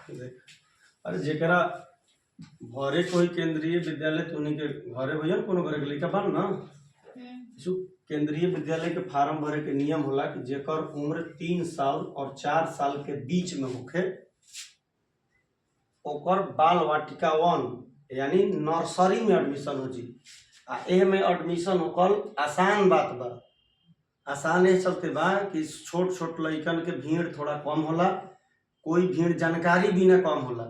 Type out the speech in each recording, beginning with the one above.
अरे जेकरा घरे कोई केंद्रीय विद्यालय तो उन्हीं के घरे भैया कोनो घरे के लइका बन ना सु केंद्रीय विद्यालय के फार्म भरे के नियम होला कि जेकर उम्र 3 साल और 4 साल के बीच में होखे ओकर बाल वाटिका 1 यानी नर्सरी में एडमिशन हो जी। आ ए में एडमिशन ओकर आसान बात बा। आसान ये चलते बा कि छोट छोट लइकन के भीड़ थोड़ा कम होला, कोई भीड़ जानकारी भी ना कम होला।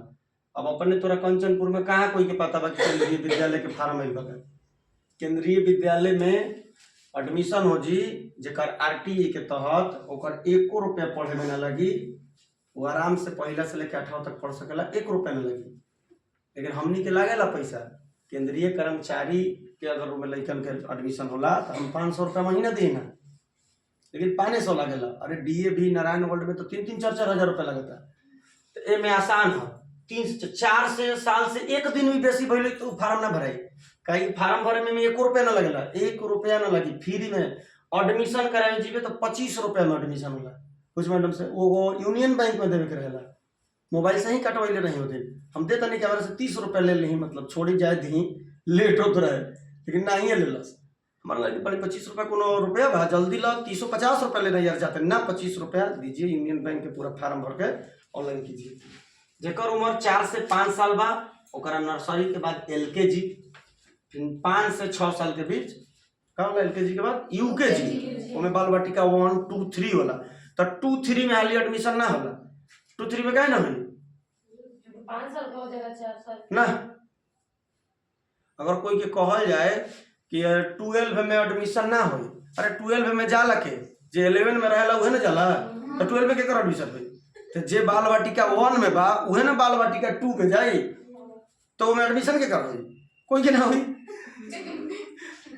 अब अपने तोरा कंचनपुर में कहाँ कोई के पता बा कि केंद्रीय विद्यालय के फार्म आइल बा। केंद्रीय विद्यालय में एडमिशन हो जी जेकर आरटीई के तहत ओकर 1 रुपया पढ़े में ना लगी, वो आराम से पहला से लेकर 8वां तक पढ़ सकेला, 1 रुपया ना लगी। लेकिन हमनी के लागेला पैसा। केंद्रीय कर्मचारी के अगर उनमें लइकन के एडमिशन होला तो हम 500 रुपया महीना दी ना, लेकिन 500 लागेला। अरे डीए भी नारायण वर्ल्ड में तो 3-4 हजार रुपया लगता। तो ए में आसान है, 3-4 से साल से एक दिन भी बेसी भइल तो फार्म ना भराई। कहीं फार्म भरे में 1 रुपया ना लगेला, 1 रुपया ना लगी। फ्री में एडमिशन करावे जीवे तो 25 रुपया में एडमिशन होला। कुछ मैडम से वो यूनियन बैंक में देवे के रहेला, मोबाइल से ही कटवाइले नहीं होते। हम दे तनी कैमरा से 30 रुपया ले ली, मतलब छोड़ी जाए दी लेट होते रहे, लेकिन नहीं ले लस हमारा लगे पड़े 25 रुपया कोनो रुपया बा जल्दी ला 350 रुपया लेना यार जाते ना। 25 रुपया दीजिए, यूनियन बैंक के पूरा फार्म भर के ऑनलाइन कीजिए। जेकर उम्र 4 से 5 साल बा ओकरा नर्सरी के बाद एलकेजी, फिर 5 से 6 साल के बीच का होला एलकेजी के बाद यूकेजी, ओमे बाल वाटिका 1, 2, 3 होला। तो 2, 3 में हाली एडमिशन ना होला। 2, 3 में काहे ना होई? 5 साल का हो जाएगा, 4 साल ना। अगर कोई के कहल जाए कि 12 में एडमिशन ना होई, अरे 12 में जाला के जे 11 में रहेला उहे ना जाला, तो 12 में के कर एडमिशन होई? तो जे बाल वाटिका 1 में बा उहे ना बाल वाटिका 2 में जाई, तो में एडमिशन के कर होई? कोई के ना होई।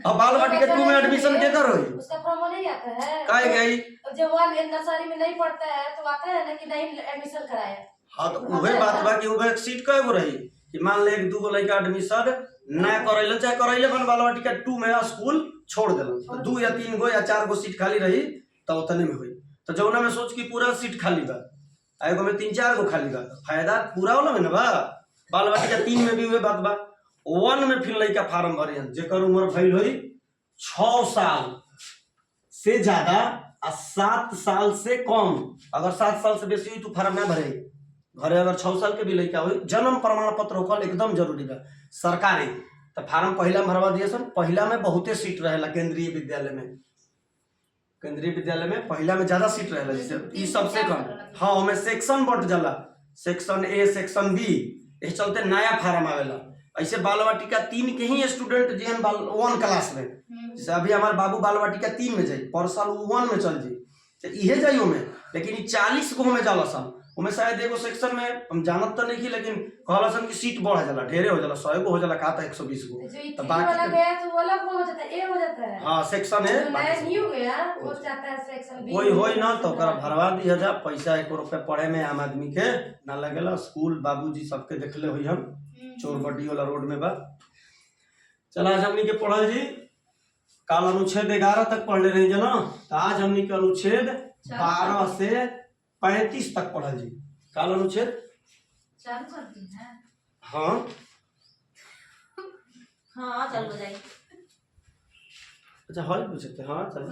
अब बाल वाटिका 2 में एडमिशन के कर होई? उसका फॉर्म नहीं आता है काहे गई? जब 1 नर्सरी में नहीं पढ़ता है तो आता है ना कि नहीं एडमिशन कराया। हाँ तो उहे बात बा कि उहे सीट कय गो रही कि मान ले 1-2 गो लड़का एडमिशन ना करैले चाहे करैले बन बाल वाटिका 2 में स्कूल छोड़ देलन, तो 2 या 3 गो या 4 गो सीट खाली रही तो उतने में हुई। तो जौना में सोच कि पूरा सीट खाली बा, एगो में 3-4 गो खाली बा, फायदा पूरा होला में ना बा। बाल वाटिका 3 में भी उहे बात बा। 1 में फिर लड़का फार्म भरियन जेकर उम्र भइल होई 6 साल से ज्यादा आ 7 साल से कम। अगर 7 साल से बेसी हुई तो फार्म ना भरे। घरे अगर 6 साल के भी लड़का हुई, जन्म प्रमाण पत्र होकर एकदम जरूरी बा सरकारी। तो फार्म पहला में भरवा दिए सन। पहला में बहुते सीट रहेला केंद्रीय विद्यालय में। केंद्रीय विद्यालय में पहला में ज्यादा सीट रहेला, जैसे ई सबसे कम। हाँ ओमे सेक्शन बंट जाला, सेक्शन ए सेक्शन बी, इस चलते नया फार्म आवेला। ऐसे बाल वाटिका 3 के ही स्टूडेंट जेहन 1 क्लास में, जैसे अभी हमारे बाबू बाल वाटिका 3 में जाई, पर साल 1 में चल जाई, तो इहे जाई ओमे। लेकिन 40 गो में जाला सन, ओमे शायद एगो सेक्शन में हम जानत तो नहीं की, लेकिन कहला सन कि सीट बढ़ जाला, ढेरे हो जाला, 100 गो हो जाला, का 120 गो। तो बाकी गया तो वो अलग हो जाता है, ए हो जाता है। हां सेक्शन है, न्यू गया हो जाता है सेक्शन बी। कोई होई ना तो ओकरा भरवा दिया जा। पैसा 1 रुपया पढ़े में आम आदमी के ना लगेला। स्कूल बाबूजी सबके देखले होई हम, चोरबड्डी वाला रोड में बा। चला आज हमनी के पढ़ल जी, काल अनुच्छेद 11 तक पढ़ ले रही जना, तो आज हमनी के अनुच्छेद 12 से 35 तक पढ़ल जी। काल अनुच्छेद चालू कर दी है। हाँ हाँ चालू हो जाएगी। अच्छा हॉल पूछते हाँ चल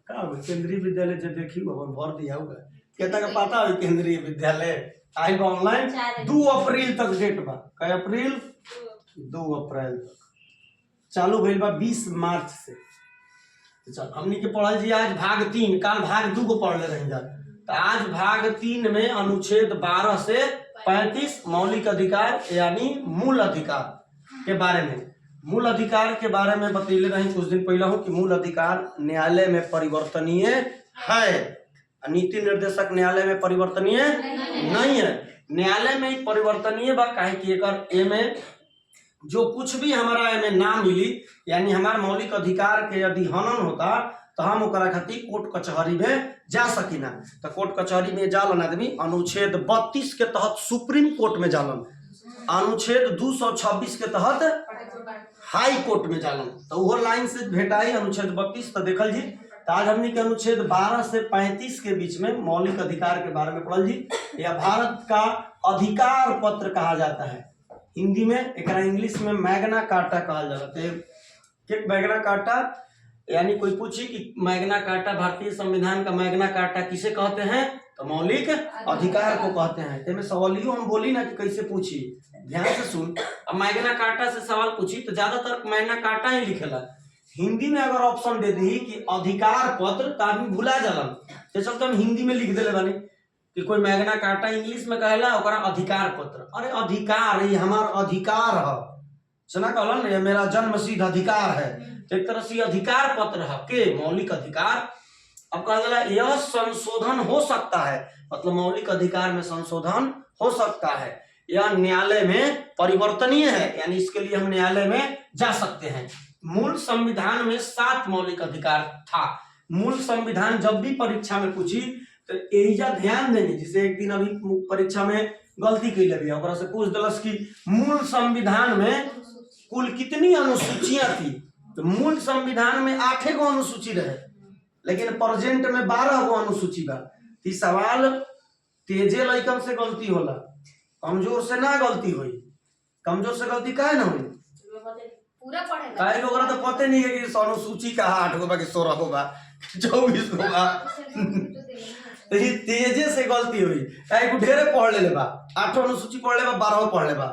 का केंद्रीय विद्यालय जब देखी अपन भर दिया होगा कहता का पता है केंद्रीय विद्यालय आई ऑनलाइन 2 अप्रैल तक डेट बा। कई अप्रैल 2 अप्रैल तक चालू भइल बा 20 मार्च से। चल हमनी के पढ़ल जी आज भाग 3, काल भाग 2 को पढ़ ले रही जा। तो आज भाग 3 में अनुच्छेद 12 से 35 मौलिक अधिकार यानी मूल अधिकार के बारे में, मूल अधिकार के बारे में बतैले रही कुछ दिन पहले हूँ कि मूल अधिकार न्यायालय में परिवर्तनीय है। नीति निर्देशक न्यायालय में परिवर्तनीय नहीं है। न्यायालय में परिवर्तनीय बा काहे कि एकर ए में जो कुछ भी हमारा एमे ना मिली यानी हमार मौलिक अधिकार के यदि हनन होता तो हम ओकरा खातिर कोर्ट कचहरी में जा सकीना। तो कोर्ट कचहरी में जालन आदमी अनुच्छेद 32 के तहत सुप्रीम कोर्ट में जालन, अनुच्छेद 226 के तहत हाई कोर्ट में जालन। तो वो लाइन से भेटाई अनुच्छेद 32। तो देखल जी तो आज हमने के अनुच्छेद 12 से 35 के बीच में मौलिक अधिकार के बारे में पढ़ल जी। यह भारत का अधिकार पत्र कहा जाता है, हिंदी में एक इंग्लिश में मैग्ना कार्टा कहा जाता है। कि मैग्ना कार्टा यानी कोई पूछी कि मैग्ना कार्टा भारतीय संविधान का मैग्ना कार्टा किसे कहते हैं, तो मौलिक अधिकार को कहते हैं। ते में सवालियों हम बोली ना कि कैसे पूछी, ध्यान से सुन। अब मैग्ना कार्टा से सवाल पूछी तो ज्यादातर मैग्ना कार्टा ही लिखेला। हिंदी में अगर ऑप्शन दे दी कि अधिकार पत्र तो आदमी भुला जाला, तो चलते हम हिंदी में लिख देले बानी कि कोई मैग्ना कार्टा इंग्लिश में कहेला ओकरा अधिकार पत्र। अरे अधिकार, ये हमार अधिकार है, सुना कहलन ये मेरा जन्मसिद्ध अधिकार है। तो एक तरह से अधिकार पत्र है के मौलिक अधिकार। अब कहा गया यह संशोधन हो सकता है, मतलब मौलिक अधिकार में संशोधन हो सकता है, यह न्यायालय में परिवर्तनीय है, यानी इसके लिए हम न्यायालय में जा सकते हैं। मूल संविधान में 7 मौलिक अधिकार था। मूल संविधान जब भी परीक्षा में पूछी तो एजा ध्यान देंगे, जिसे एक दिन अभी परीक्षा में गलती की लगी है से पूछ दलस की मूल संविधान में कुल कितनी अनुसूचियां थी, तो मूल संविधान में 8 गो अनुसूची रहे, लेकिन प्रेजेंट में 12 गो अनुसूची बा। ई सवाल तेजे लइकन से गलती होला, कमजोर से ना गलती हुई। कमजोर से गलती काहे ना हुई, पूरा पढ़ेगा काहे लोग तो पते नहीं है कि अनुसूची का 8 गो बा कि 16 गो बा 24 गो बा। तो ये तेजे से गलती हुई, काहे को ढेरे पढ़ ले बा, 8 अनुसूची पढ़ ले बा, 12 पढ़ ले बा,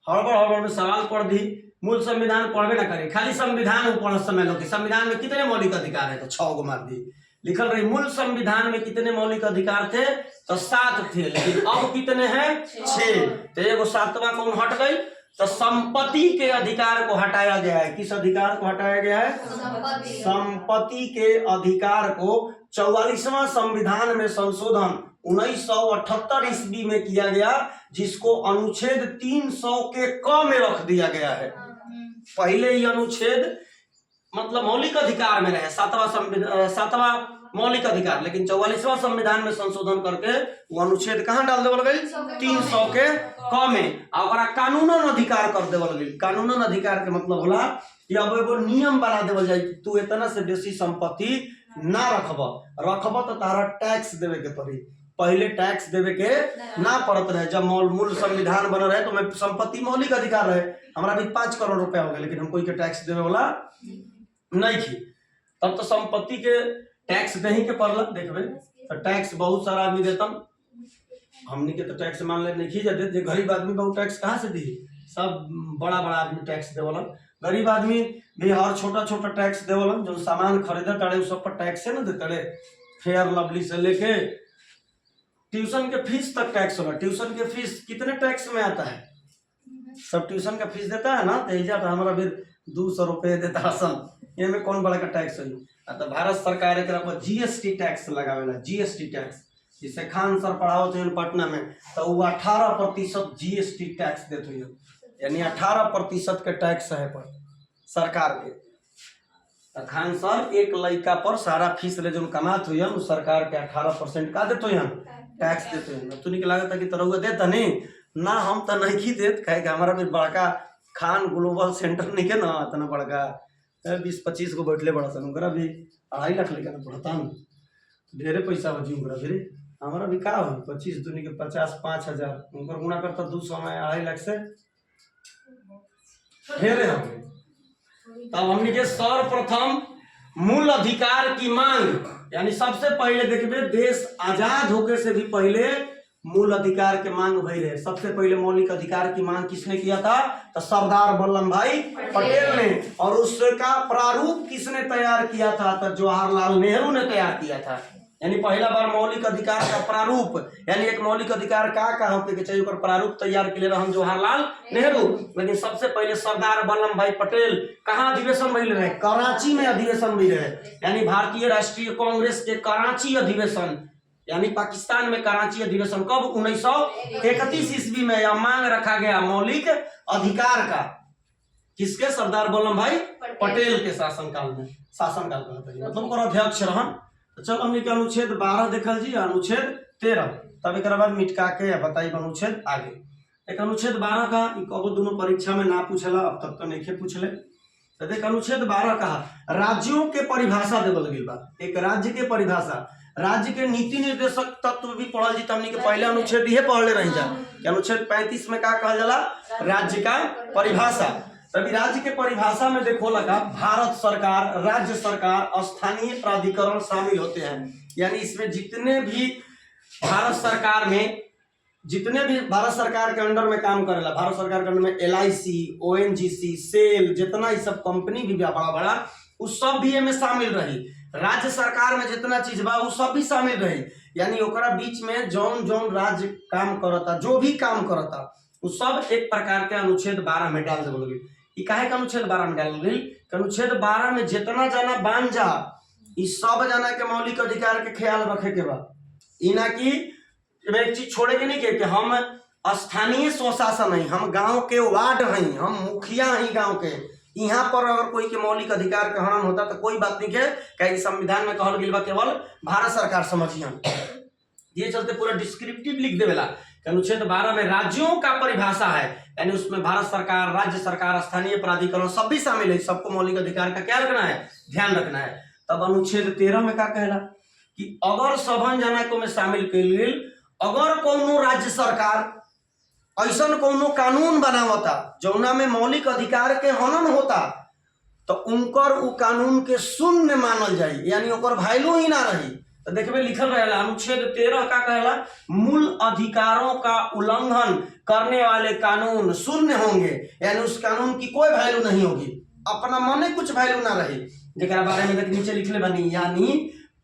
हड़बड़ में सवाल पढ़ दी। मूल संविधान पढ़वे ना करे, खाली संविधान पढ़ समय लोग संविधान में कितने मौलिक अधिकार है तो 6 गो मार दी। लिखल रही मूल संविधान में कितने मौलिक अधिकार थे तो 7 थे, लेकिन अब कितने हैं 6। तो एगो 7वां कौन हट गई, तो संपत्ति के अधिकार को हटाया गया है। किस अधिकार को हटाया गया है, संपत्ति के अधिकार को 44वां संविधान में संशोधन 1978 ईस्वी में किया गया, जिसको अनुच्छेद 300 के क में रख दिया गया है। पहले ये अनुच्छेद मतलब मौलिक अधिकार में रहे, 7वां मौलिक अधिकार, लेकिन 44वां संविधान में संशोधन करके वो अनुच्छेद कहाँ डाल देवल गई, 300 के क में, और कानूनन अधिकार कर देवल गई। कानूनन अधिकार के मतलब होला कि अब एगो नियम बना देवल जाए, तू इतना से बेसी संपत्ति ना रखब तो तारा टैक्स देवे के पड़ी। पहले टैक्स देवे के ना पड़त रहे, जब मूल संविधान बन रहे तो मैं संपत्ति मौलिक अधिकार रहे, हमारा भी 5 करोड़ रुपया हो गया, लेकिन हम कोई के टैक्स देवे वाला नहीं थी। तब तो संपत्ति के टैक्स दही के पड़ल, देखबे तो टैक्स बहुत सारा आदमी देता, हमनी के तो टैक्स मान ले नहीं जाते, गरीब आदमी बहुत टैक्स कहाँ से दी, सब बड़ा बड़ा आदमी टैक्स देवलन। गरीब आदमी भी हर छोटा छोटा टैक्स देवलन, जो सामान खरीदे तड़े उस सब पर टैक्स है ना देते, फेयर लवली से लेके ट्यूशन के फीस तक टैक्स होगा। ट्यूशन के फीस कितने टैक्स में आता है, सब ट्यूशन का फीस देता है ना, तेजा तो हमारा फिर 200 रुपये देता सन, ये में कौन बड़ा का टैक्स है। तो भारत सरकार एक जीएसटी टैक्स लगावेला, जीएसटी टैक्स, जिसे खान सर पढ़ाओ थे पटना में, तो वो 18% जीएसटी टैक्स देते हुए, यानी 18% के टैक्स है पर सरकार के। तो खान सर एक लड़का पर सारा फीस ले जो कमात हुई हम सरकार के 18% का देते हैं टैक्स देते हैं। तो निकला था कि तरह देता नहीं ना, हम तो नहीं देते, कहे हमारा भी बड़का खान ग्लोबल सेंटर नहीं के ना, इतना बड़का 20-25 को बैठले बड़ा सन, उनका भी 2.5 लाख लेकर पढ़ता न, ढेरे पैसा बची उनका फिर हमारा भी का हो 25 दूनी के 50 5,000 उनका गुना करता 200 में 2.5 लाख से ढेरे हम। तब हमने के सर्वप्रथम मूल अधिकार की मांग, यानी सबसे पहले देखिए देश आजाद होके से भी पहले मूल अधिकार के मांग भई रहे। सबसे पहले मौलिक अधिकार की मांग किसने किया था, तो सरदार वल्लभ भाई पटेल ने, और उसका प्रारूप किसने तैयार किया था, तो जवाहरलाल नेहरू ने तैयार किया था। यानी पहला बार मौलिक अधिकार का प्रारूप, यानी एक मौलिक अधिकार का होके के चाहिए प्रारूप तैयार के लिए हम जवाहरलाल नेहरू, लेकिन सबसे पहले सरदार वल्लभ भाई पटेल कहाँ अधिवेशन भइल रहे, कराची में अधिवेशन भइल रहे, यानी भारतीय राष्ट्रीय कांग्रेस के कराची अधिवेशन, यानी पाकिस्तान में कराची अधिवेशन कब 1931 ईस्वी में यह मांग रखा गया मौलिक अधिकार का, किसके, सरदार वल्लभ भाई पटेल के शासनकाल में, शासनकाल मतलब और अध्यक्ष रहन। तो चल हमने अनुच्छेद 12 देखल जी, अनुच्छेद 13, तब एक बाद मिटका के बताई अनुच्छेद आगे। एक अनुच्छेद 12 का कबो दोनों परीक्षा में ना पूछला, अब तक तो नहीं पूछले। तो देख अनुच्छेद 12 कहा राज्यों के परिभाषा देवल गई बा। एक राज्य के परिभाषा, राज्य के नीति निर्देशक तत्व भी पढ़ल जी। हमनी के पहले अनुच्छेद ये पढ़ले रही जा कि अनुच्छेद 35 में का कहल जाला, राज्य का परिभाषा। तभी राज्य के परिभाषा में देखो लगा भारत सरकार, राज्य सरकार, स्थानीय प्राधिकरण शामिल होते हैं। यानी इसमें जितने भी भारत सरकार में, जितने भी भारत सरकार के अंडर में काम करेला, भारत सरकार के अंडर में LIC, ONGC, सेल, जितना ये सब कंपनी भी बड़ा बड़ा, उस सब भी में शामिल रही। राज्य सरकार में जितना चीज बा वो सब भी शामिल रही। यानी ओकरा बीच में जौन जौन राज्य काम करता, जो भी काम करता, वो सब एक प्रकार के अनुच्छेद 12 में डाल देवल गई। काहे का अनुच्छेद 12 में डाल गई? अनुच्छेद 12 में जितना जना बांध जा, इस सब जना के मौलिक अधिकार के ख्याल रखे के बा। इना की एक चीज छोड़े के नहीं कि हम स्थानीय स्वशासन है, हम गांव के वार्ड हैं, हम मुखिया हैं गांव के, यहाँ पर अगर कोई के मौलिक अधिकार का हनन होता तो कोई बात नहीं है, कहीं संविधान में कहल गई बा केवल भारत सरकार समझियन। ये चलते पूरा डिस्क्रिप्टिव लिख देवेला। अनुच्छेद 12 में राज्यों का परिभाषा है, यानी उसमें भारत सरकार, राज्य सरकार, स्थानीय प्राधिकरण सब भी शामिल है। सबको मौलिक अधिकार का क्या रखना है, ध्यान रखना है। तब अनुच्छेद 13 में क्या कहला कि अगर सभन जना को में शामिल कइल गेल, अगर कोनो राज्य सरकार ऐसा कोनो कानून बनावता जौना में मौलिक अधिकार के हनन होता, तो उनकर उ कानून के शून्य मानल जाई, यानी ओकर वैल्यू ही ना रही। तो देखबे लिखल रहेला अनुच्छेद 13 का कहला मूल अधिकारों का उल्लंघन करने वाले कानून शून्य होंगे, यानी उस कानून की कोई वैल्यू नहीं होगी, अपना मने कुछ वैल्यू ना रही। जेकरा बारे में नीचे लिखले बनी, यानी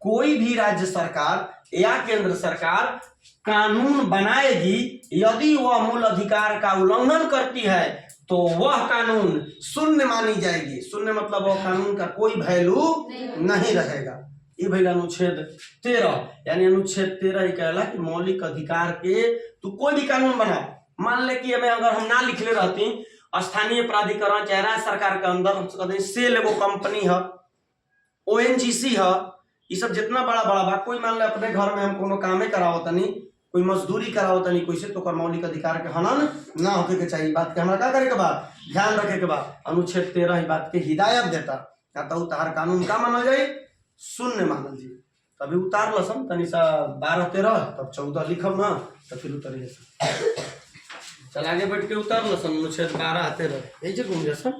कोई भी राज्य सरकार या केंद्र सरकार कानून बनाएगी, यदि वह मूल अधिकार का उल्लंघन करती है तो वह कानून शून्य मानी जाएगी। शून्य मतलब वह कानून का कोई वैल्यू नहीं रहेगा। ये भैया अनुच्छेद 13, यानी अनुच्छेद 13 ही कहला कि मौलिक अधिकार के तू कोई भी कानून बना, मान ले कि हमें अगर हम ना लिखले रहती स्थानीय प्राधिकरण चाहे राज्य सरकार के अंदर सेल एगो कंपनी है, ONGC है, ये सब जितना बड़ा बड़ा बा, कोई मान ले अपने घर में हम कोनो कामे करावता नहीं, कोई मजदूरी करावता नहीं, कैसे तो मौलिक अधिकार के हनन ना होके के चाहिए। बात के हमरा का करे के बा, ध्यान रखे के बा। अनुच्छेद 13 ही बात के हिदायत देता, या तो उतार कानून का मानल जाए, शून्य मानल जी। तभी उतार लसन तनी सा 12-13, तब 14 लिखब ना, तो फिर उतरिए चल आगे बैठ के उतार लसन अनुच्छेद 12-13 यही घूम जा।